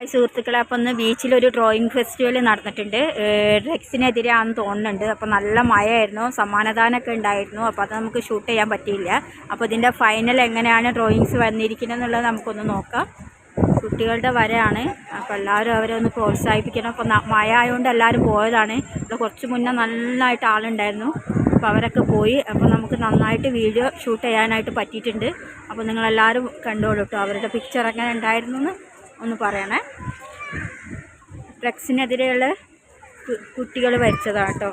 സുഹൃത്തുക്കളെ, അപ്പം ഒന്ന് ബീച്ചിലൊരു ഡ്രോയിങ് ഫെസ്റ്റിവൽ നടന്നിട്ടുണ്ട്. ഡ്രഗ്സിനെതിരെയാണെന്ന് തോന്നുന്നുണ്ട്. അപ്പോൾ നല്ല മഴയായിരുന്നു, സമ്മാനദാനമൊക്കെ ഉണ്ടായിരുന്നു. അപ്പോൾ അത് നമുക്ക് ഷൂട്ട് ചെയ്യാൻ പറ്റിയില്ല. അപ്പോൾ ഇതിൻ്റെ ഫൈനൽ എങ്ങനെയാണ് ഡ്രോയിങ്സ് വന്നിരിക്കുന്നത് എന്നുള്ളത് നമുക്കൊന്ന് നോക്കാം. കുട്ടികളുടെ വരയാണ്. അപ്പോൾ എല്ലാവരും അവരെ ഒന്ന് പ്രോത്സാഹിപ്പിക്കണം. അപ്പോൾ മഴ ആയതുകൊണ്ട് എല്ലാവരും പോയതാണ്. ഇവിടെ കുറച്ച് മുന്നേ നന്നായിട്ട് ആളുണ്ടായിരുന്നു. അപ്പോൾ അവരൊക്കെ പോയി. അപ്പോൾ നമുക്ക് നന്നായിട്ട് വീഡിയോ ഷൂട്ട് ചെയ്യാനായിട്ട് പറ്റിയിട്ടുണ്ട്. അപ്പോൾ നിങ്ങളെല്ലാവരും കണ്ടോളൂ കേട്ടോ. അവരുടെ പിക്ചർ എങ്ങനെ ഉണ്ടായിരുന്നു എന്ന് ഒന്ന് പറയണേ. ഡ്രഗ്സിനെതിരെയുള്ള കുട്ടികൾ വരച്ചതാണ് കേട്ടോ.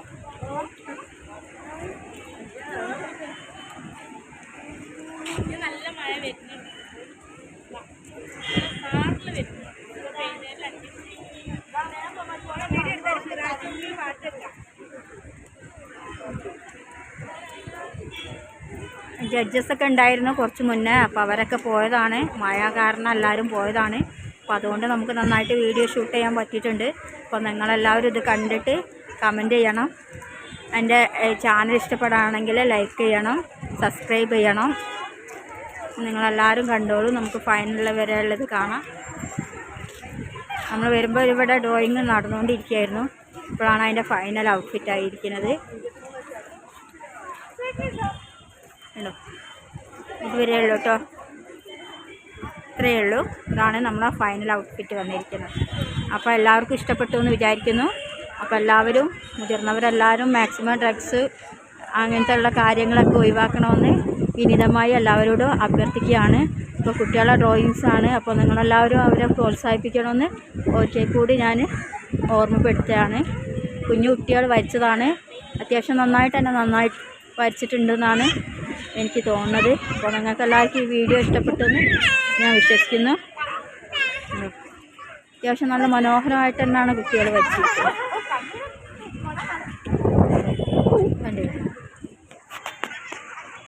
ജഡ്ജസൊക്കെ ഉണ്ടായിരുന്നു കുറച്ച് മുന്നേ. അപ്പോൾ അവരൊക്കെ പോയതാണ്. മഴ കാരണം എല്ലാവരും പോയതാണ്. അപ്പോൾ അതുകൊണ്ട് നമുക്ക് നന്നായിട്ട് വീഡിയോ ഷൂട്ട് ചെയ്യാൻ പറ്റിയിട്ടുണ്ട്. അപ്പോൾ നിങ്ങളെല്ലാവരും ഇത് കണ്ടിട്ട് കമൻറ്റ് ചെയ്യണം. എൻ്റെ ചാനൽ ഇഷ്ടപ്പെടുകയാണെങ്കിൽ ലൈക്ക് ചെയ്യണം, സബ്സ്ക്രൈബ് ചെയ്യണം. നിങ്ങളെല്ലാവരും കണ്ടോളൂ. നമുക്ക് ഫൈനൽ വരെ ഉള്ളത് കാണാം. നമ്മൾ വരുമ്പോൾ ഇവിടെ ഡ്രോയിങ് നടന്നുകൊണ്ടിരിക്കുകയായിരുന്നു. ഇപ്പോഴാണ് അതിൻ്റെ ഫൈനൽ ഔട്ട്ഫിറ്റ് ആയിരിക്കുന്നത്. ഉണ്ടോ, ഇതുവരെ ഉള്ളൂ കേട്ടോ. ഇത്രയേ ഉള്ളൂ. ഇതാണ് നമ്മളെ ഫൈനൽ ഔട്ട്ഫിറ്റ് വന്നിരിക്കുന്നത്. അപ്പോൾ എല്ലാവർക്കും ഇഷ്ടപ്പെട്ടു എന്ന് വിചാരിക്കുന്നു. അപ്പോൾ എല്ലാവരും, മുതിർന്നവരെല്ലാവരും മാക്സിമം ഡ്രഗ്സ് അങ്ങനത്തെ ഉള്ള കാര്യങ്ങളൊക്കെ ഒഴിവാക്കണമെന്ന് വിനീതമായി എല്ലാവരോടും അഭ്യർത്ഥിക്കുകയാണ്. ഇപ്പോൾ കുട്ടികളുടെ ഡ്രോയിങ്സാണ്. അപ്പോൾ നിങ്ങളെല്ലാവരും അവരെ പ്രോത്സാഹിപ്പിക്കണമെന്ന് ഒരിക്കൽ കൂടി ഞാൻ ഓർമ്മപ്പെടുത്തുകയാണ്. കുഞ്ഞു കുട്ടികൾ വരച്ചതാണ്. അത്യാവശ്യം നന്നായിട്ട് തന്നെ നന്നായിട്ട് വരച്ചിട്ടുണ്ടെന്നാണ് എനിക്ക് തോന്നുന്നത്. അപ്പോൾ നിങ്ങൾക്ക് എല്ലാവർക്കും ഈ വീഡിയോ ഇഷ്ടപ്പെട്ടെന്ന് ഞാൻ വിശ്വസിക്കുന്നു. അത്യാവശ്യം നല്ല മനോഹരമായിട്ട് തന്നെയാണ് കുട്ടികൾ വരച്ചിരിക്കുന്നത്.